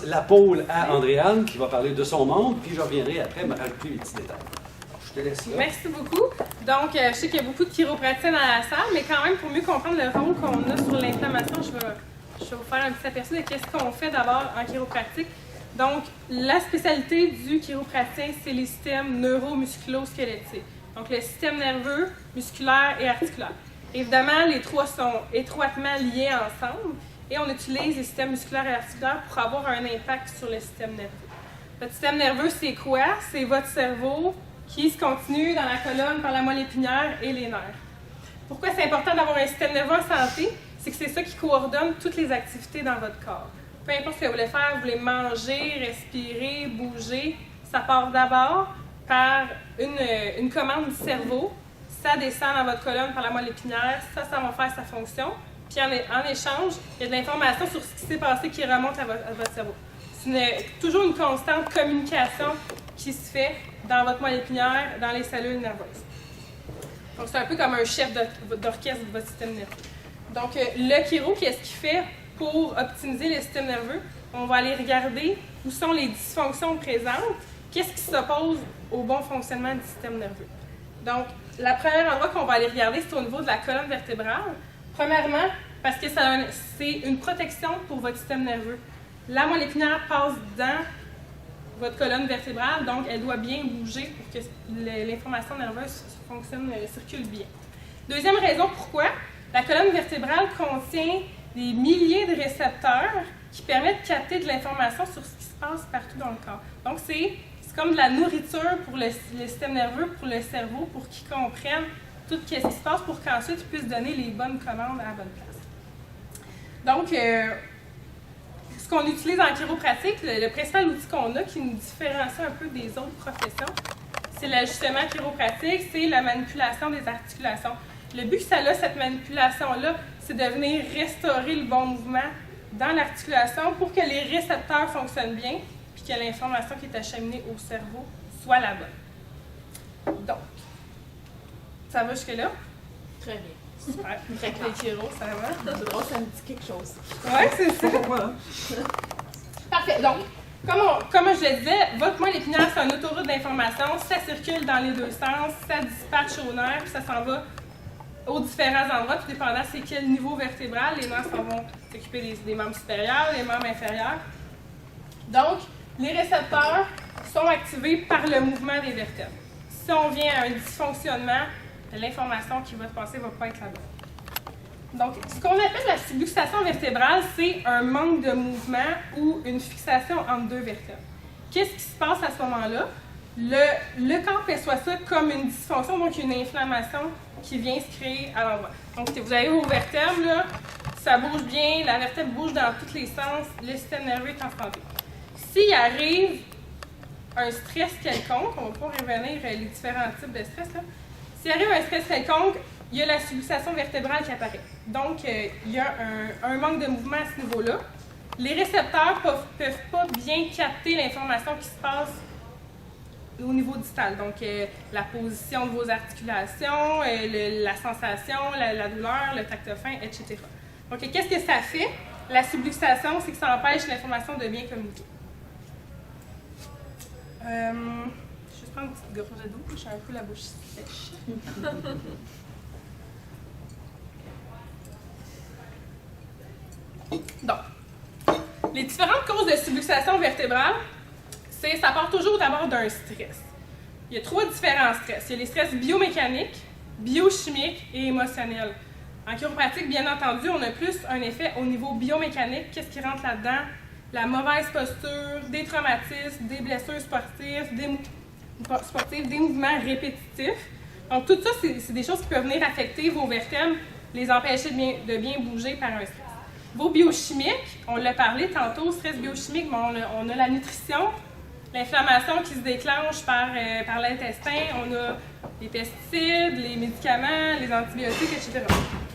la pôle à Andréane qui va parler de son monde, puis je reviendrai après me rajouter les petits détails. Alors, je te laisse là. Merci beaucoup. Donc, je sais qu'il y a beaucoup de chiropraticiens dans la salle, mais quand même, pour mieux comprendre le rôle qu'on a sur l'inflammation, je vais vous faire un petit aperçu de qu'est-ce qu'on fait d'abord en chiropratique. Donc, la spécialité du chiropraticien, c'est les systèmes neuromusculo-squelettiques. Donc, le système nerveux, musculaire et articulaire. Évidemment, les trois sont étroitement liés ensemble et on utilise les systèmes musculaires et articulaires pour avoir un impact sur le système nerveux. Votre système nerveux, c'est quoi? C'est votre cerveau qui se continue dans la colonne par la moelle épinière et les nerfs. Pourquoi c'est important d'avoir un système nerveux en santé? C'est que c'est ça qui coordonne toutes les activités dans votre corps. Peu importe ce que vous voulez faire, vous voulez manger, respirer, bouger, ça part d'abord par une commande du cerveau. Ça descend dans votre colonne par la moelle épinière, ça va faire sa fonction. Puis en échange, il y a de l'information sur ce qui s'est passé qui remonte à votre cerveau. C'est toujours une constante communication qui se fait dans votre moelle épinière, dans les cellules nerveuses. Donc, c'est un peu comme un chef d'orchestre de votre système nerveux. Donc, le chiro, qu'est-ce qu'il fait pour optimiser le système nerveux? On va aller regarder où sont les dysfonctions présentes, qu'est-ce qui s'oppose au bon fonctionnement du système nerveux. Donc, le premier endroit qu'on va aller regarder, c'est au niveau de la colonne vertébrale. Premièrement, parce que c'est une protection pour votre système nerveux. La moelle épinière passe dans votre colonne vertébrale, donc elle doit bien bouger pour que l'information nerveuse circule bien. Deuxième raison pourquoi, la colonne vertébrale contient des milliers de récepteurs qui permettent de capter de l'information sur ce qui se passe partout dans le corps. Donc, c'est comme de la nourriture pour le système nerveux, pour le cerveau, pour qu'il comprenne tout ce qui se passe, pour qu'ensuite il puisse donner les bonnes commandes à la bonne place. Donc, ce qu'on utilise en chiropratique, le principal outil qu'on a qui nous différencie un peu des autres professions, c'est l'ajustement chiropratique, c'est la manipulation des articulations. Le but que ça a, cette manipulation-là, c'est de venir restaurer le bon mouvement dans l'articulation pour que les récepteurs fonctionnent bien puis que l'information qui est acheminée au cerveau soit la bonne. Donc, ça va jusque-là? Très bien. Super. Avec les chiro, ça va? C'est drôle, ça me dit quelque chose. Oui, c'est ça. Voilà. Parfait. Donc, comme je le disais, votre moelle épinière, c'est une autoroute d'information. Ça circule dans les deux sens, ça dispatche aux nerfs, puis ça s'en va aux différents endroits, tout dépendant c'est quel niveau vertébral. Les nerfs vont s'occuper des membres supérieurs, les membres inférieurs. Donc, les récepteurs sont activés par le mouvement des vertèbres. Si on vient à un dysfonctionnement, l'information qui va se passer ne va pas être la bonne. Donc, ce qu'on appelle la subluxation vertébrale, c'est un manque de mouvement ou une fixation entre deux vertèbres. Qu'est-ce qui se passe à ce moment-là? Le corps perçoit ça comme une dysfonction, donc une inflammation qui vient se créer à l'endroit. Donc, vous avez vos vertèbres, là, ça bouge bien, la vertèbre bouge dans tous les sens, le système nerveux est en santé. S'il arrive un stress quelconque, on va pouvoir revenir les différents types de stress, là. S'il arrive un stress quelconque, il y a la subluxation vertébrale qui apparaît. Donc, il y a un manque de mouvement à ce niveau-là. Les récepteurs ne peuvent pas bien capter l'information qui se passe au niveau distal. Donc, la position de vos articulations, la sensation, la douleur, le tact fin, etc. Donc, qu'est-ce que ça fait? La subluxation, c'est que ça empêche l'information de bien communiquer. Je vais juste prendre une petite gorgée d'eau, j'ai un peu la bouche sèche. Donc, les différentes causes de subluxation vertébrale, ça part toujours d'abord d'un stress. Il y a 3 différents stress. Il y a les stress biomécaniques, biochimiques et émotionnels. En chiropratique, bien entendu, on a plus un effet au niveau biomécanique. Qu'est-ce qui rentre là-dedans? La mauvaise posture, des traumatismes, des blessures sportives, des mouvements répétitifs. Donc, tout ça, c'est des choses qui peuvent venir affecter vos vertèbres, les empêcher de bien bouger par un stress. Vos biochimiques, on l'a parlé tantôt, stress biochimique, mais on a la nutrition, l'inflammation qui se déclenche par l'intestin, on a les pesticides, les médicaments, les antibiotiques, etc.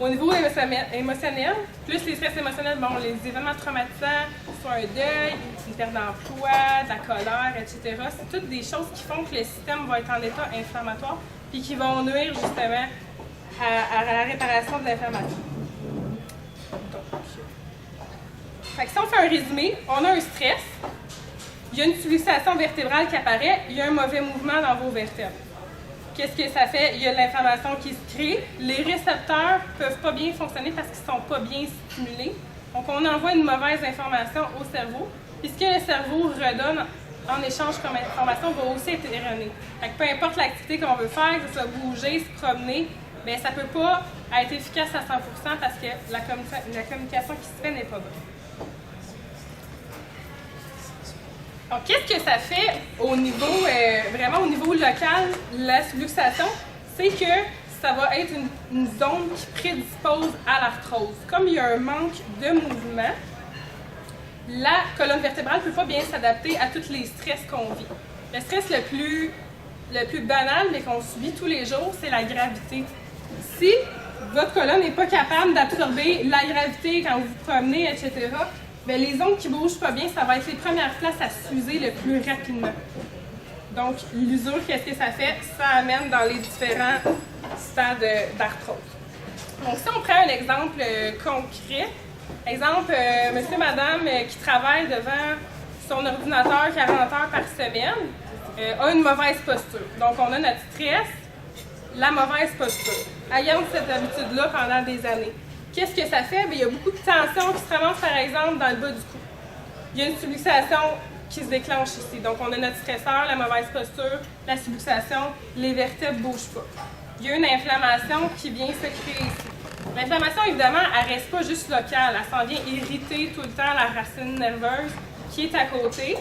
Au niveau émotionnel, plus les stress émotionnels, les événements traumatisants, soit un deuil, une perte d'emploi, de la colère, etc. C'est toutes des choses qui font que le système va être en état inflammatoire puis qui vont nuire justement à la réparation de l'inflammation. Fait que si on fait un résumé, on a un stress, il y a une subluxation vertébrale qui apparaît, il y a un mauvais mouvement dans vos vertèbres. Qu'est-ce que ça fait? Il y a de l'inflammation qui se crée. Les récepteurs ne peuvent pas bien fonctionner parce qu'ils ne sont pas bien stimulés. Donc, on envoie une mauvaise information au cerveau. Puis, ce que le cerveau redonne en échange comme information va aussi être erroné. Fait que peu importe l'activité qu'on veut faire, que ce soit bouger, se promener, bien, ça ne peut pas être efficace à 100% parce que la communication qui se fait n'est pas bonne. Donc, qu'est-ce que ça fait au niveau, vraiment au niveau local, la subluxation? C'est que ça va être une zone qui prédispose à l'arthrose. Comme il y a un manque de mouvement, la colonne vertébrale ne peut pas bien s'adapter à tous les stress qu'on vit. Le stress le plus banal, mais qu'on subit tous les jours, c'est la gravité. Si votre colonne n'est pas capable d'absorber la gravité quand vous vous promenez, etc., bien, les zones qui ne bougent pas bien, ça va être les premières places à s'user le plus rapidement. Donc, l'usure, qu'est-ce que ça fait? Ça amène dans les différents stades d'arthrose. Donc, si on prend un exemple concret, exemple, monsieur, madame qui travaille devant son ordinateur 40 heures par semaine a une mauvaise posture. Donc, on a notre stress, la mauvaise posture. Ayant cette habitude-là pendant des années. Qu'est-ce que ça fait? Bien, il y a beaucoup de tension qui se ramasse, par exemple, dans le bas du cou. Il y a une subluxation qui se déclenche ici. Donc, on a notre stresseur, la mauvaise posture, la subluxation, les vertèbres ne bougent pas. Il y a une inflammation qui vient se créer ici. L'inflammation, évidemment, elle ne reste pas juste locale. Elle s'en vient irriter tout le temps la racine nerveuse qui est à côté.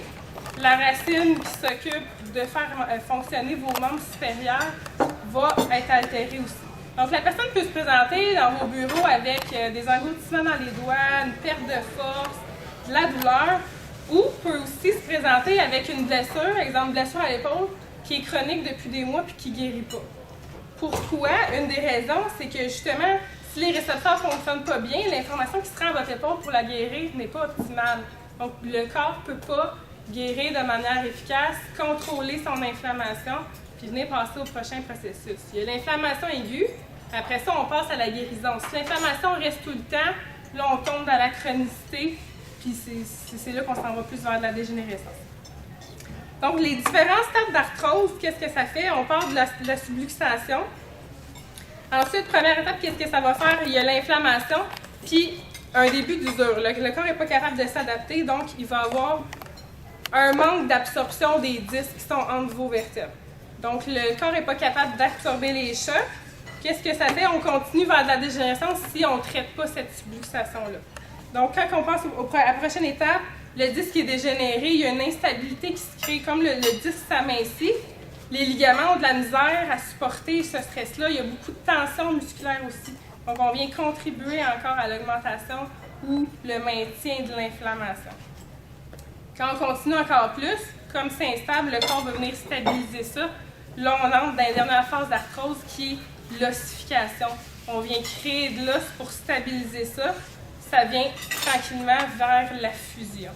La racine qui s'occupe de faire fonctionner vos membres supérieurs va être altérée aussi. Donc, la personne peut se présenter dans vos bureaux avec des engloutissements dans les doigts, une perte de force, de la douleur, ou peut aussi se présenter avec une blessure, exemple blessure à l'épaule, qui est chronique depuis des mois puis qui ne guérit pas. Pourquoi? Une des raisons, c'est que justement, si les récepteurs ne fonctionnent pas bien, l'information qui se rend à votre épaule pour la guérir n'est pas optimale. Donc, le corps ne peut pas guérir de manière efficace, contrôler son inflammation, puis venir passer au prochain processus. Il y a l'inflammation aiguë, après ça, on passe à la guérison. Si l'inflammation reste tout le temps, là, on tombe dans la chronicité, puis c'est là qu'on s'en va plus vers de la dégénérescence. Donc, les différents stades d'arthrose, qu'est-ce que ça fait? On parle de la subluxation. Ensuite, première étape, qu'est-ce que ça va faire? Il y a l'inflammation, puis un début d'usure. Le corps n'est pas capable de s'adapter, donc il va avoir un manque d'absorption des disques qui sont entre vos vertèbres. Donc, le corps n'est pas capable d'absorber les chocs. Qu'est-ce que ça fait? On continue vers de la dégénérescence si on ne traite pas cette subluxation-là. Donc, quand on passe à la prochaine étape, le disque est dégénéré, il y a une instabilité qui se crée, comme le disque s'amincit. Les ligaments ont de la misère à supporter ce stress-là. Il y a beaucoup de tension musculaire aussi. Donc, on vient contribuer encore à l'augmentation ou le maintien de l'inflammation. Quand on continue encore plus, comme c'est instable, le corps va venir stabiliser ça. Là, on entre dans la dernière phase d'arthrose qui est l'ossification. On vient créer de l'os pour stabiliser ça. Ça vient tranquillement vers la fusion.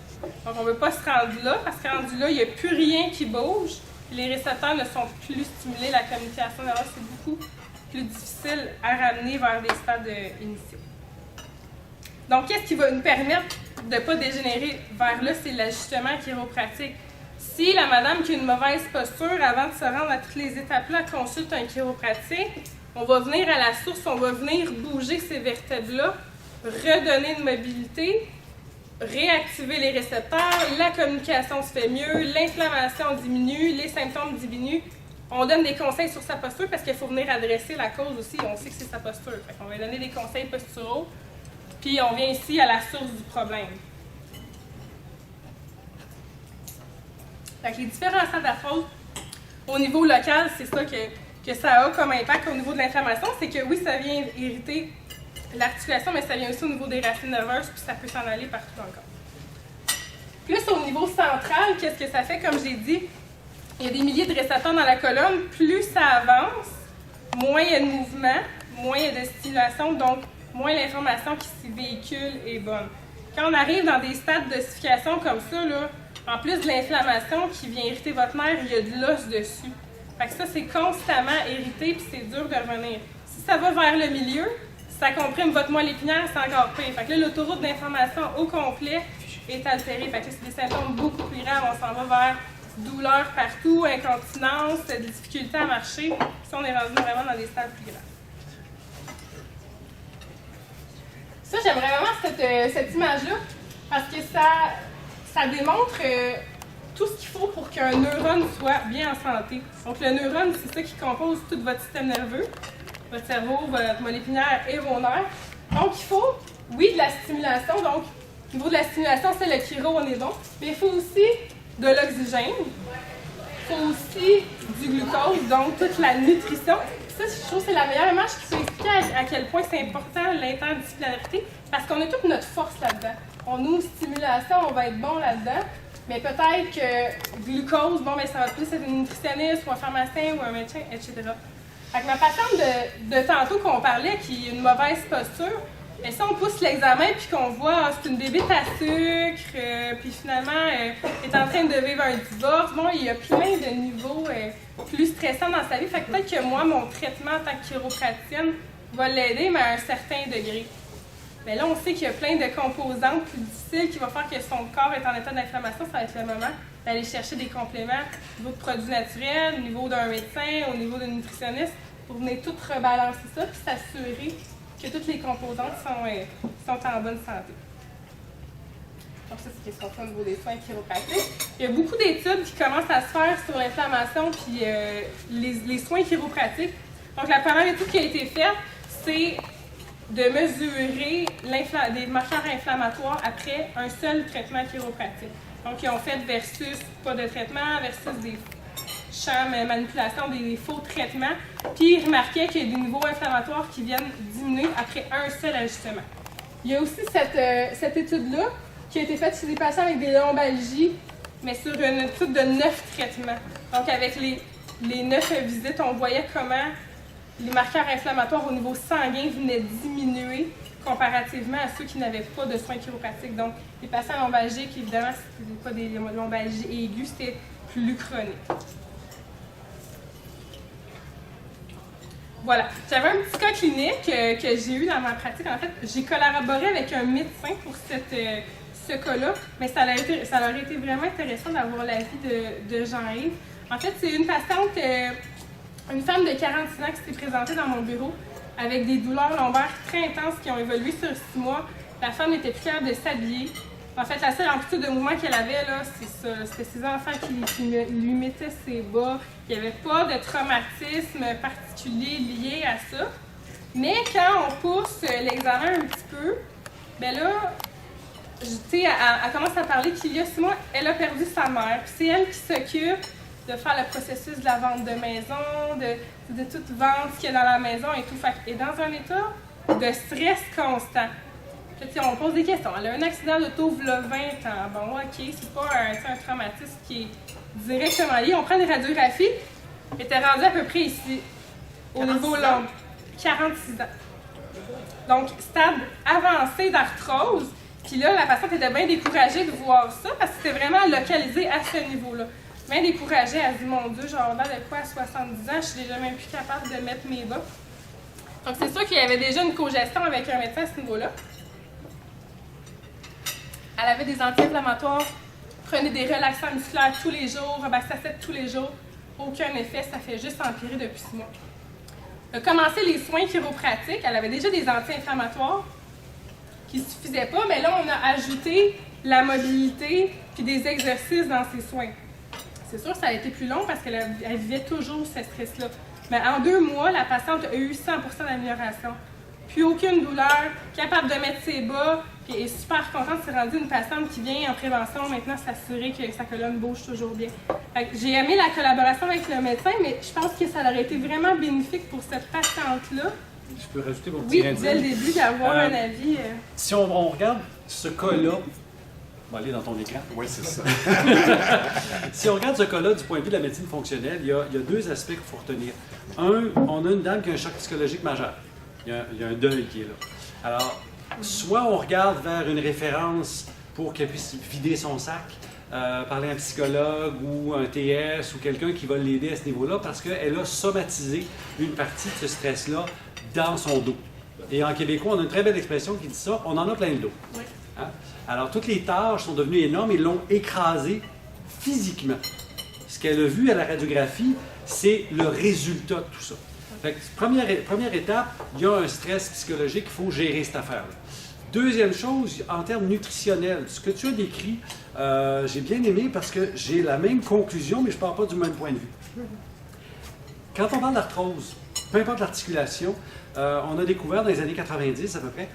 Donc, on ne veut pas se rendre là, parce que rendu là, il n'y a plus rien qui bouge. Les récepteurs ne sont plus stimulés. La communication nerveuse, c'est beaucoup plus difficile à ramener vers des stades initiaux. Donc, qu'est-ce qui va nous permettre de ne pas dégénérer vers là? C'est l'ajustement chiropratique. Si la madame qui a une mauvaise posture, avant de se rendre à toutes les étapes-là, consulte un chiropratique, on va venir à la source, on va venir bouger ces vertèbres-là, redonner une mobilité, réactiver les récepteurs, la communication se fait mieux, l'inflammation diminue, les symptômes diminuent. On donne des conseils sur sa posture parce qu'il faut venir adresser la cause aussi. On sait que c'est sa posture. On va donner des conseils posturaux, puis on vient ici à la source du problème. Fait que les différents stades d'arthrose, au niveau local, c'est ça que ça a comme impact au niveau de l'inflammation. C'est que oui, ça vient irriter l'articulation, mais ça vient aussi au niveau des racines nerveuses, puis ça peut s'en aller partout dans le corps. Plus au niveau central, qu'est-ce que ça fait? Comme j'ai dit, il y a des milliers de récepteurs dans la colonne. Plus ça avance, moins il y a de mouvement, moins il y a de stimulation, donc moins l'information qui s'y véhicule est bonne. Quand on arrive dans des stades d'ossification comme ça, là, en plus de l'inflammation qui vient irriter votre nerf, il y a de l'os dessus. Fait que ça, c'est constamment irrité, puis c'est dur de revenir. Si ça va vers le milieu, ça comprime votre moelle épinière, c'est encore pire. Fait que là, l'autoroute d'information au complet est altérée. Fait que c'est des symptômes beaucoup plus graves. On s'en va vers douleur partout, incontinence, des difficultés à marcher. Puis on est rendu vraiment dans des stades plus graves. Ça, j'aimerais vraiment cette image-là parce que ça démontre tout ce qu'il faut pour qu'un neurone soit bien en santé. Donc, le neurone, c'est ça qui compose tout votre système nerveux, votre cerveau, votre moelle épinière et vos nerfs. Donc, il faut, oui, de la stimulation. Donc, au niveau de la stimulation, c'est le chiro, on est bon. Mais il faut aussi de l'oxygène. Il faut aussi du glucose, donc toute la nutrition. Ça, je trouve que c'est la meilleure image qui peut expliquer à quel point c'est important l'interdisciplinarité, parce qu'on a toute notre force là-dedans. Nous, stimulation, on va être bon là-dedans, mais peut-être que glucose, bon, mais ça va plus être un nutritionniste ou un pharmacien ou un médecin, etc. Fait que ma patiente de tantôt qu'on parlait, qui a une mauvaise posture, mais si on pousse l'examen puis qu'on voit c'est une bébête à sucre, puis finalement est en train de vivre un divorce, bon, il y a plein de niveaux plus stressants dans sa vie. Fait que peut-être que moi, mon traitement en tant que chiropraticienne va l'aider, mais à un certain degré. Mais là, on sait qu'il y a plein de composantes plus difficiles qui vont faire que son corps est en état d'inflammation. Ça va être le moment d'aller chercher des compléments au niveau de produits naturels, au niveau d'un médecin, au niveau d'un nutritionniste, pour venir tout rebalancer ça puis s'assurer que toutes les composantes sont en bonne santé. Donc ça, c'est ce qu'on fait au niveau des soins chiropratiques. Il y a beaucoup d'études qui commencent à se faire sur l'inflammation puis les soins chiropratiques. Donc la première étude qui a été faite, c'est de mesurer des marqueurs inflammatoires après un seul traitement chiropratique. Donc ils ont fait versus pas de traitement, versus des champs, manipulation, des faux traitements. Puis ils remarquaient qu'il y a des niveaux inflammatoires qui viennent diminuer après un seul ajustement. Il y a aussi cette étude-là qui a été faite chez des patients avec des lombalgies, mais sur une étude de 9 traitements. Donc avec les 9 visites, on voyait comment les marqueurs inflammatoires au niveau sanguin venaient diminuer comparativement à ceux qui n'avaient pas de soins chiropratiques. Donc les patients lombalgiques, évidemment, c'était pas des lombalgies aiguës, c'était plus chronique. Voilà. J'avais un petit cas clinique que j'ai eu dans ma pratique. En fait, j'ai collaboré avec un médecin pour ce cas-là, mais ça aurait été vraiment intéressant d'avoir l'avis de Jean-Yves. En fait, c'est une patiente, une femme de 46 ans qui s'est présentée dans mon bureau avec des douleurs lombaires très intenses qui ont évolué sur 6 mois. La femme n'était plus capable de s'habiller. En fait, la seule amplitude de mouvement qu'elle avait, là, c'est ça. C'était ses enfants qui lui mettaient ses bas. Il n'y avait pas de traumatisme particulier lié à ça. Mais quand on pousse l'examen un petit peu, ben là, elle commence à parler qu'il y a 6 mois, elle a perdu sa mère. Puis c'est elle qui s'occupe de faire le processus de la vente de maison, de tout vendre ce qu'il y a dans la maison et tout. Fait qu'elle est dans un état de stress constant. Puis, on pose des questions. Elle a un accident d'auto il y a 20 ans. Bon, OK, c'est pas un traumatisme qui est directement lié. On prend des radiographies. Elle était rendue à peu près ici, au niveau long. 46 ans. Donc, stade avancé d'arthrose. Puis là, la patiente était bien découragée de voir ça parce que c'était vraiment localisé à ce niveau-là. Bien découragée, elle se dit, mon Dieu, genre, de quoi à 70 ans, je suis déjà même plus capable de mettre mes bas. Donc, c'est sûr qu'il y avait déjà une cogestion avec un médecin à ce niveau-là. Elle avait des anti-inflammatoires, prenait des relaxants musculaires tous les jours, Robaxacet tous les jours. Aucun effet, ça fait juste empirer depuis 6 mois. Elle a commencé les soins chiropratiques. Elle avait déjà des anti-inflammatoires qui ne suffisaient pas, mais là, on a ajouté la mobilité puis des exercices dans ses soins. C'est sûr que ça a été plus long parce qu'elle vivait toujours ce stress-là. Mais en 2 mois, la patiente a eu 100% d'amélioration. Plus aucune douleur, capable de mettre ses bas, puis elle est super contente. C'est rendu une patiente qui vient en prévention maintenant s'assurer que sa colonne bouge toujours bien. J'ai aimé la collaboration avec le médecin, mais je pense que ça aurait été vraiment bénéfique pour cette patiente-là. Je peux rajouter mon petit Oui, dès le début, d'avoir un avis. Si on regarde ce cas-là, on va aller dans ton écran. Oui, c'est ça. Si on regarde ce cas-là du point de vue de la médecine fonctionnelle, il y a 2 aspects qu'il faut retenir. Un, on a une dame qui a un choc psychologique majeur. Il y a un deuil qui est là. Alors, soit on regarde vers une référence pour qu'elle puisse vider son sac, parler à un psychologue ou un TS ou quelqu'un qui va l'aider à ce niveau-là parce qu'elle a somatisé une partie de ce stress-là dans son dos. Et en québécois, on a une très belle expression qui dit ça, on en a plein le dos. Oui. Hein? Alors, toutes les tâches sont devenues énormes et l'ont écrasé physiquement. Ce qu'elle a vu à la radiographie, c'est le résultat de tout ça. Fait que, première étape, il y a un stress psychologique, il faut gérer cette affaire-là. Deuxième chose, en termes nutritionnels, ce que tu as décrit, j'ai bien aimé parce que j'ai la même conclusion, mais je ne pars pas du même point de vue. Quand on parle d'arthrose, peu importe l'articulation, on a découvert dans les années 90 à peu près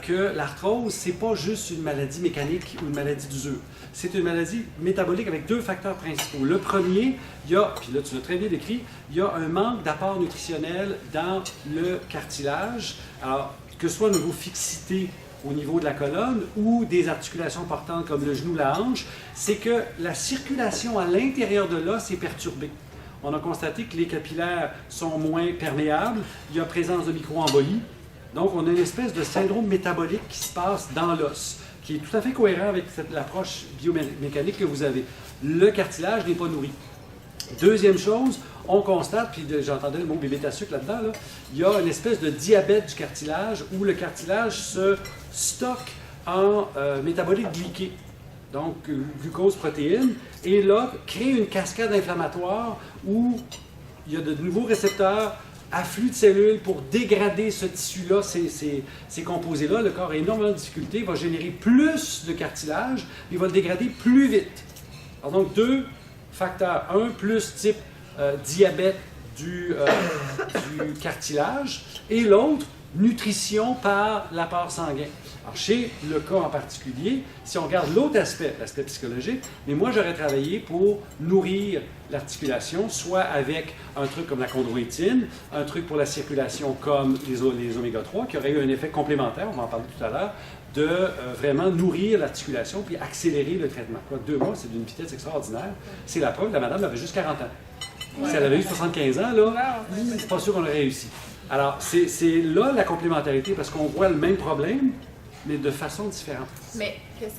que l'arthrose, c'est pas juste une maladie mécanique ou une maladie d'usure. C'est une maladie métabolique avec deux facteurs principaux. Le premier, il y a, puis là tu l'as très bien décrit, il y a un manque d'apport nutritionnel dans le cartilage. Alors, que ce soit au niveau fixité au niveau de la colonne ou des articulations portantes comme le genou, la hanche, c'est que la circulation à l'intérieur de l'os est perturbée. On a constaté que les capillaires sont moins perméables, il y a présence de micro-embolies. Donc, on a une espèce de syndrome métabolique qui se passe dans l'os, qui est tout à fait cohérent avec l'approche biomécanique que vous avez. Le cartilage n'est pas nourri. Deuxième chose, on constate, puis j'entendais le mot bébé à sucre là-dedans, là, il y a une espèce de diabète du cartilage où le cartilage se stocke en métabolites glyquées. Donc glucose, protéines, et là, crée une cascade inflammatoire où il y a de nouveaux récepteurs, afflux de cellules pour dégrader ce tissu-là, ces composés-là. Le corps a énormément de difficultés, il va générer plus de cartilage, il va le dégrader plus vite. Alors donc, deux facteurs. Un, plus type diabète du cartilage, et l'autre, nutrition par l'apport sanguin. Alors, chez le cas en particulier, si on regarde l'autre aspect, l'aspect psychologique, mais moi, j'aurais travaillé pour nourrir l'articulation, soit avec un truc comme la chondroïtine, un truc pour la circulation comme les oméga-3, qui aurait eu un effet complémentaire, on va en parler tout à l'heure, de vraiment nourrir l'articulation puis accélérer le traitement. Quoi, 2 mois, c'est d'une vitesse extraordinaire. C'est la preuve, la madame avait juste 40 ans. Ouais. Si elle avait eu 75 ans, là, c'est pas sûr qu'on aurait réussi. Alors, c'est là la complémentarité, parce qu'on voit le même problème, mais de façon différente. Mais, question